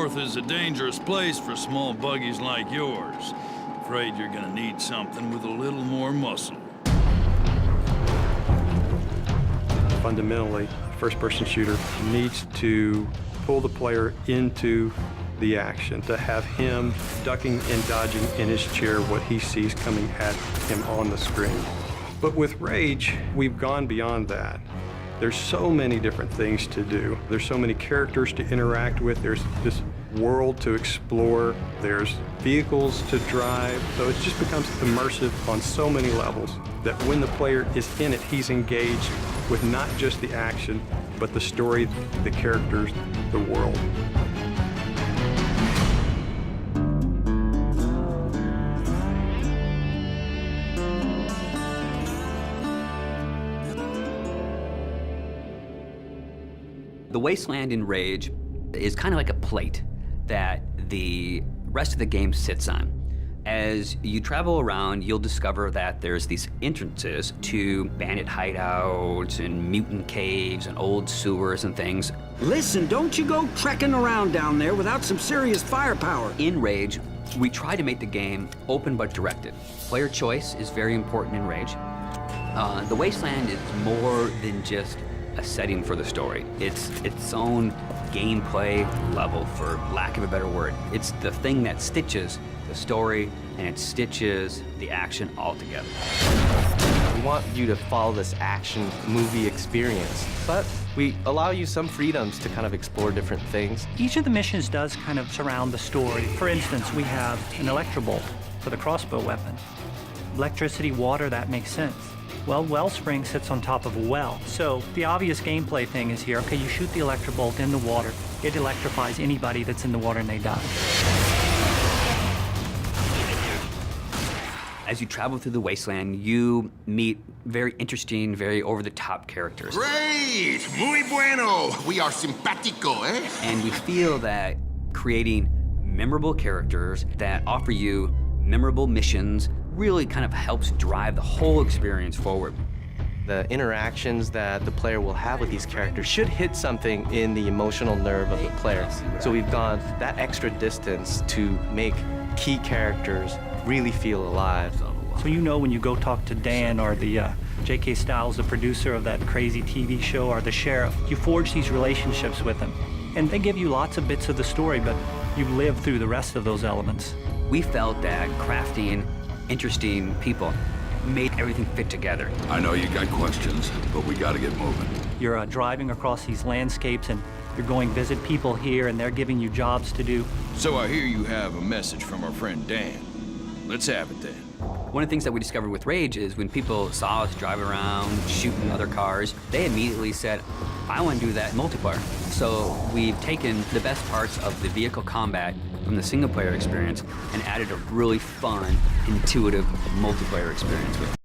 North is a dangerous place for small buggies like yours. Afraid you're gonna need something with a little more muscle. Fundamentally, a first-person shooter needs to pull the player into the action, to have him ducking and dodging in his chair what he sees coming at him on the screen. But with Rage, we've gone beyond that. There's so many different things to do. There's so many characters to interact with. There's this world to explore. There's vehicles to drive. So it just becomes immersive on so many levels that when the player is in it, he's engaged with not just the action, but the story, the characters, the world. The Wasteland in Rage is kind of like a plate that the rest of the game sits on. As you travel around, you'll discover that there's these entrances to bandit hideouts and mutant caves and old sewers and things. Listen, don't you go trekking around down there without some serious firepower. In Rage, we try to make the game open but directed. Player choice is very important in Rage. The Wasteland is more than just a setting for the story. It's its own gameplay level, for lack of a better word. It's the thing that stitches the story and it stitches the action all together. We want you to follow this action movie experience, but we allow you some freedoms to kind of explore different things. Each of the missions does kind of surround the story. For instance, we have an electrobolt for the crossbow weapon. Electricity, water, that makes sense. Well, Wellspring sits on top of a well. So the obvious gameplay thing is here, okay, you shoot the electrobolt in the water. It electrifies anybody that's in the water and they die. As you travel through the Wasteland, you meet very interesting, very over-the-top characters. Great! Muy bueno! We are simpático, eh? And we feel that creating memorable characters that offer you memorable missions really kind of helps drive the whole experience forward. The interactions that the player will have with these characters should hit something in the emotional nerve of the player. So we've gone that extra distance to make key characters really feel alive. So you know when you go talk to Dan or the J.K. Styles, the producer of that crazy TV show, or the sheriff, you forge these relationships with them. And they give you lots of bits of the story, but you live through the rest of those elements. We felt that crafting interesting people made everything fit together. I know you got questions, but we gotta get moving. You're driving across these landscapes and you're going visit people here and they're giving you jobs to do. So I hear you have a message from our friend Dan. Let's have it then. One of the things that we discovered with Rage is when people saw us drive around, shooting other cars, they immediately said, I want to do that in multiplayer. So we've taken the best parts of the vehicle combat from the single-player experience and added a really fun, intuitive multiplayer experience with it.